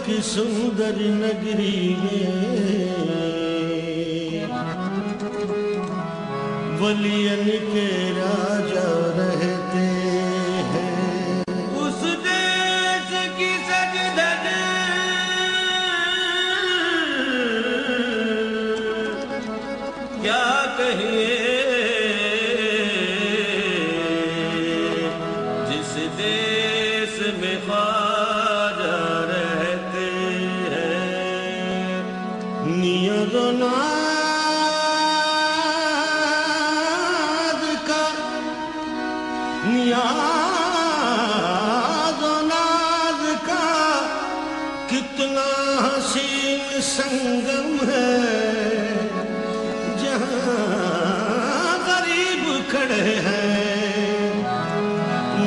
की सुंदर नगरी में वलियन के राजा रहते हैं। उस देश की सजधज क्या कहिए, जिस देश में ख्वाजा रहते हैं। नियत नाद का कितना हसीन संगम है, जहाँ गरीब खड़े हैं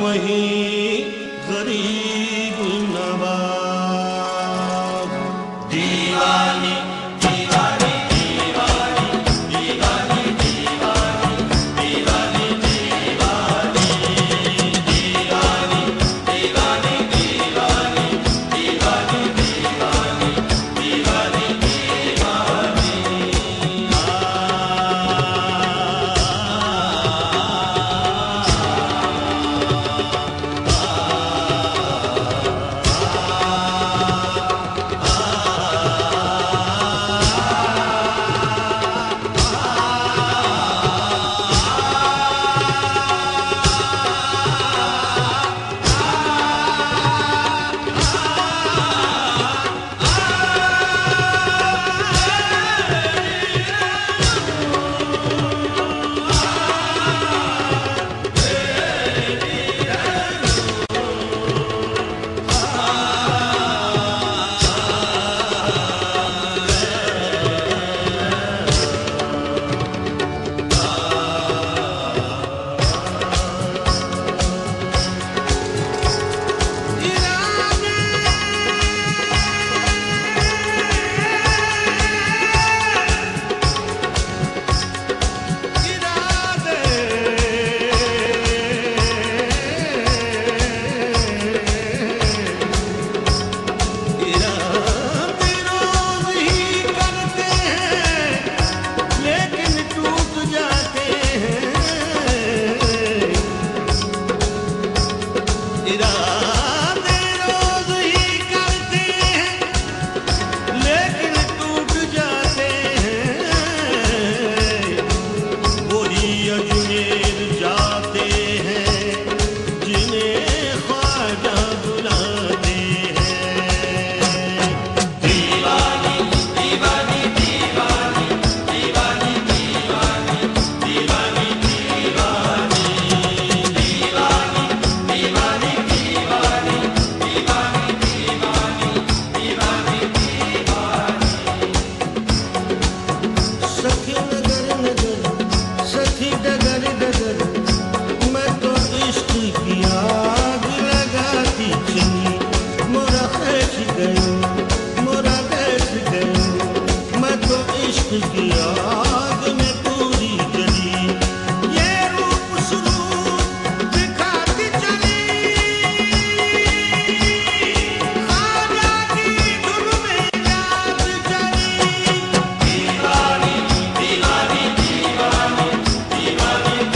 वहीं गरीब नवाब। दीवानी दीवानी दीवानी दीवानी दीवानी दीवानी दीवानी दीवानी दीवानी दीवानी दीवानी दीवानी दीवानी दीवानी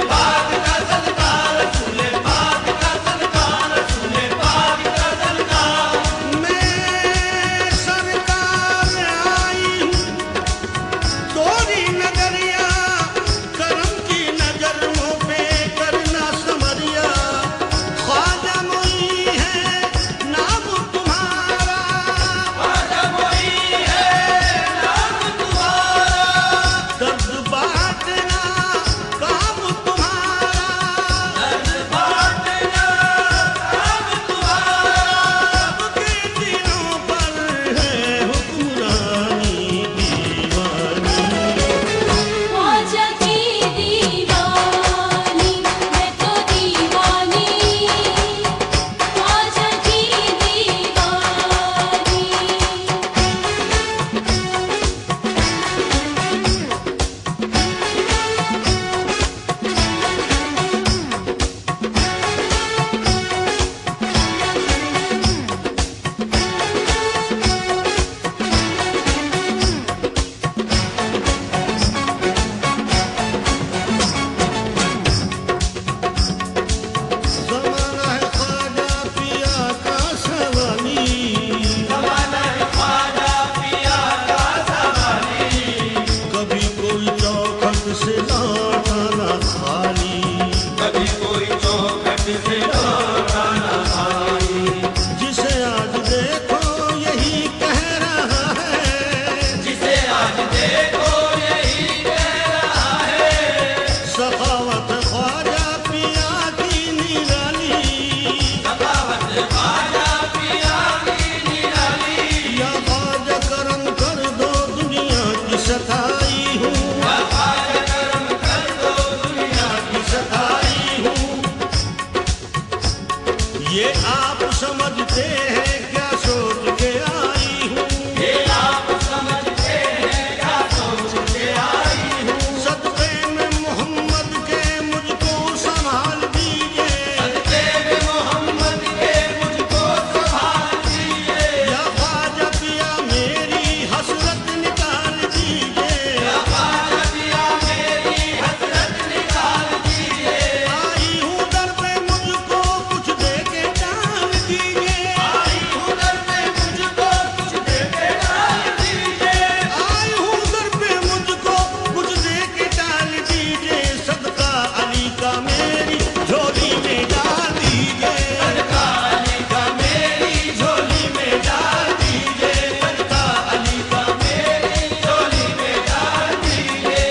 पाक का सदका, रसूले पाक का सदका, रसूले पाक का सदका। मैं सरकार आई हूँ तोरी नगरिया, करम की नजर मुँह पे करना समरिया। ख्वाजा मोई है नाम तुम्हारा, ख्वाजा मोई है नाम तुम्हारा, दर्द बांटना काम तुम्हारा, दर्द बांटना काम तुम्हारा। सबके दिलों पर है हुक्मरानी दीवानी। ख्वाजा की दीवानी, मैं तो दीवानी, ख्वाजा की दीवानी। ज़माना है ख्वाजा पिया का सवाली, ज़माना है ख्वाजा पिया का सवाली, कभी कोई चौखट से लौटा ना खाली। कभी कोई चौखट से लौटा ना खाली। जिसे आज देखो यही कह रहा है, जिसे आज देखो यही कह रहा है, सखावत ख्वाजा पिया की निराली। सखावत ख्वाजा पिया की निराली। या ख्वाजा करम कर दो दुनिया की सताई हूँ, या ख्वाजा करम कर दो दुनिया की सताई हूँ। ये आप समझते हैं क्या सोच के आई हूँ। ये आप समझते हैं क्या सोच के आई हूँ। सदक़े में मोहम्मद के मुझको संभाल दीजिए, सदके में मोहम्मद के मुझको संभाल दीजिए। या ख्वाजा पिया मेरी हसरत निकाल दीजिए। या ख्वाजा पिया मेरी हसरत निकाल दीजिए। आई हूँ दर पे मुझको कुछ दे के डाल दीजिए। आई हूँ दर पे मुझको कुछ दे के डाल दीजिए। आई हूँ दर पे मुझको कुछ दे के डाल दीजिए। सदका अली का मेरी झोली में डाल दीजिए। सदका अली का मेरी झोली में डाल दीजिए। सदका अली का मेरी झोली में डाल दीजिए।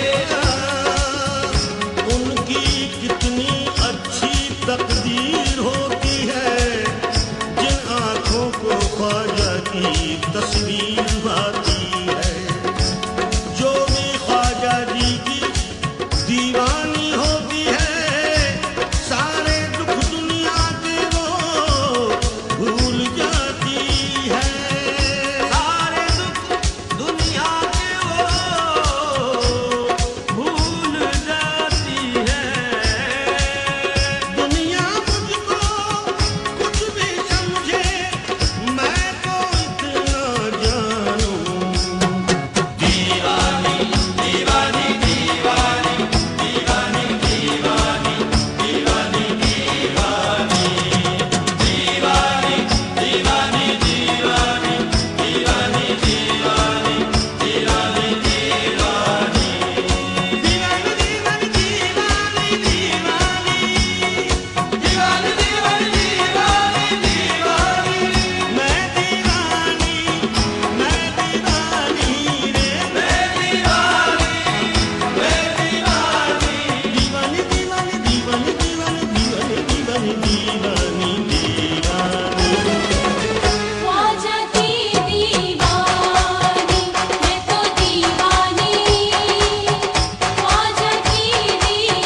उनकी कितनी अच्छी तकदीर होती है, जिन आँखों को ख्वाजा की तस्वीर भाती है। जो भी ख्वाजा जी की दीवानी होती है, सारे दुख दुनिया के वो भूल जाती है। सारे दुख दुनिया के वो भूल जाती है। दुनिया मुझको कुछ भी समझे, मैं तो इतना जानूं। दीवानी दीवानी दीवानी दीवानी दीवानी दीवानी दीवानी दीवानी दीवानी दीवानी दीवानी दीवानी दीवानी दीवानी दीवानी दीवानी दीवानी। मैं दीवानी रे, मैं दीवानी मैं दीवानी। दीवानी दीवानी दीवानी दीवानी दीवानी दीवानी दीवानी। ख्वाजा की दीवानी, मैं तो दीवानी, ख्वाजा की दीवानी।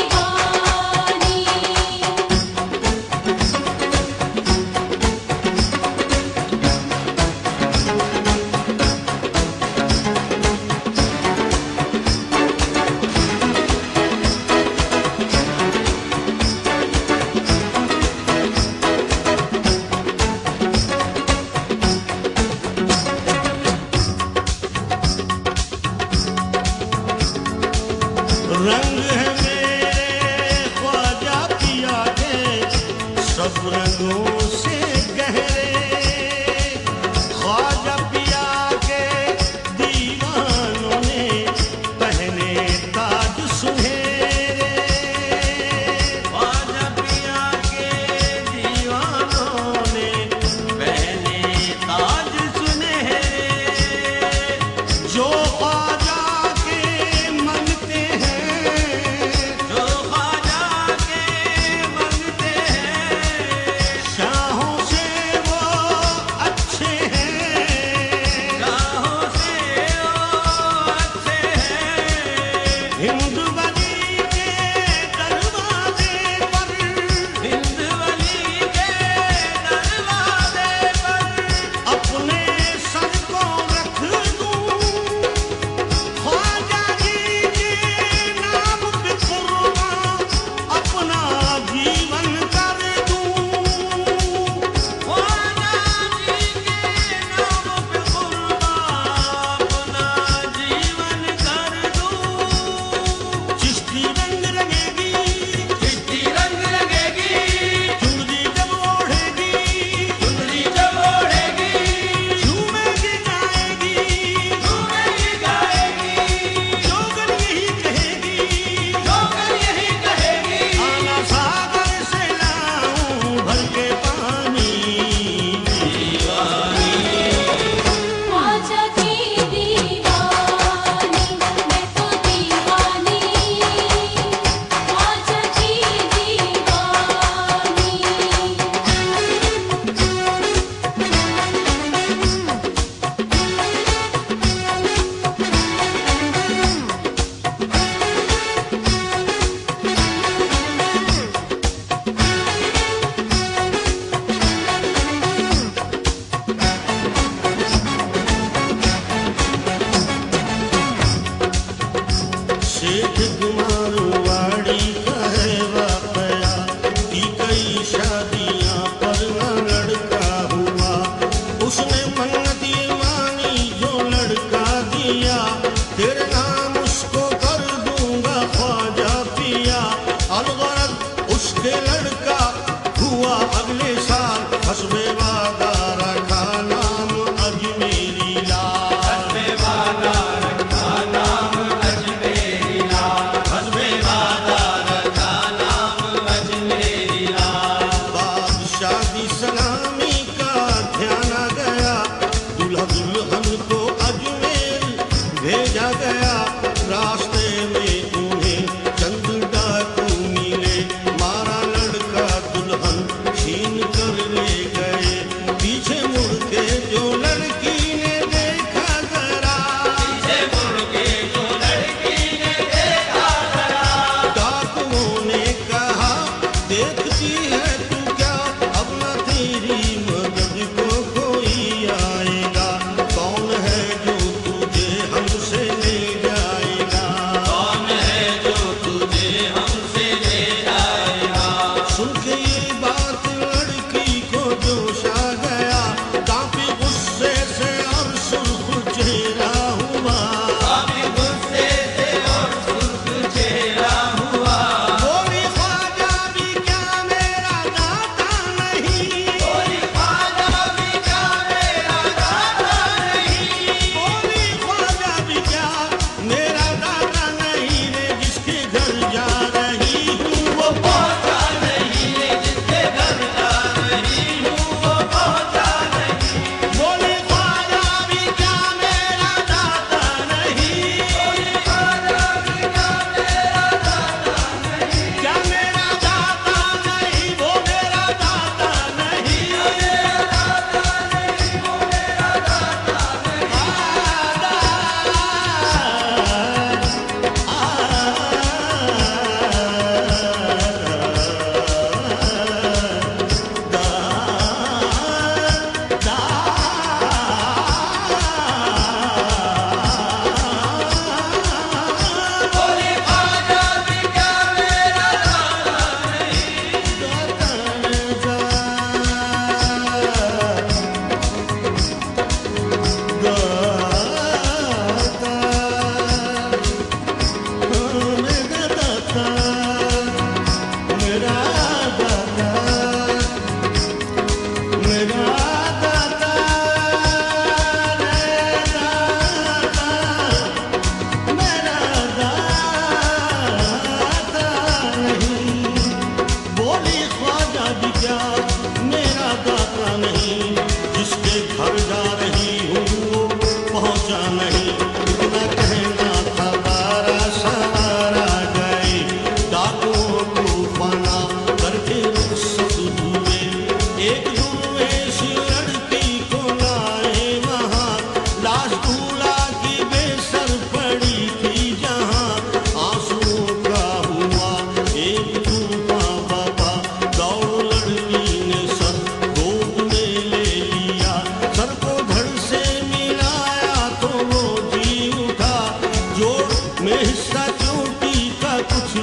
रंग है मेरे सब रंगों से गहरे ख्वाजा पिया के दीवानों ने पहने ताज सुनहरे। ख्वाजा पिया के दीवानों ने पहने ताज सुनहरे। जो ख्वाजा के मंगते हैं, जो ख्वाजा के मंगते हैं, शाहों से वो अच्छे हैं, शाहों से वो अच्छे हैं। हिंद वली के दरवाजे पर, हिंद वली के दरवाजे पर अपने सर को रख दूं, ख्वाजा जी के नाम पे कुर्बान अपना जीवन कर दूं। ख्वाजा जी के नाम पे कुर्बान अपना जीवन कर दूं। चिश्ती रंग रंगेगी, चिश्ती रंग रंगेगी, चुनरी जब ओढ़ेगी, चुनरी जब ओढ़ेगी, झूमेगी गाएगी, झूमेगी गाएगी, जोगन यही कहेगी, जोगन यही कहेगी। आना सागर से लाऊं भर के पानी, ख्वाजा की दीवानी, मैं तो दीवानी, ख्वाजा की दीवानी। सेठ कुमारवाड़ी का है वाकया कि कई शादियां पर न लड़का हुआ। उसने मन्नत ये मानी जो लड़का दिया, तेरे नाम उसको कर दूंगा ख्वाजा पिया। अलगरज उसके लड़का हुआ अगले साल, हस्बे वादा रखा नाम अजमेरी लाल। हस्बे वादा रखा नाम अजमेरी लाल।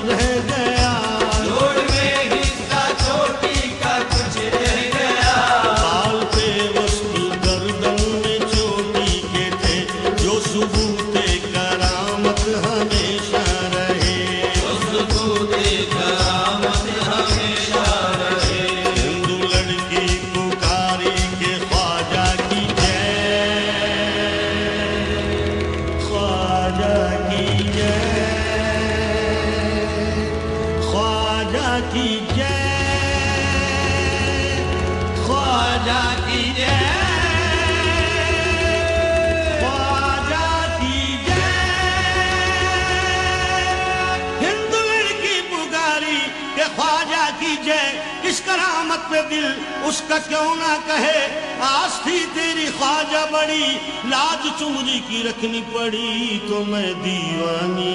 रह गया, जोड़ में हिस्सा चोटी का कुछ रह गया। बाल पे वस्त्र गर्दन में चोटी के थे, जो सबूते करामत हमेशा रहे, जो सबूते करामत हमेशा रहे। हिंदू लड़की पुकारी के ख्वाजा की जय, ख्वाजा की जय, ख्वाजा की जय, ख्वाजा की जय, ख्वाजा की जय। हिंदू लड़की पुकारी के ख्वाजा की जय, इस करामत पे दिल उसका क्यों ना कहे। आज थी तेरी ख्वाजा बड़ी, लाज चुमरी की रखनी पड़ी तो मैं दीवानी।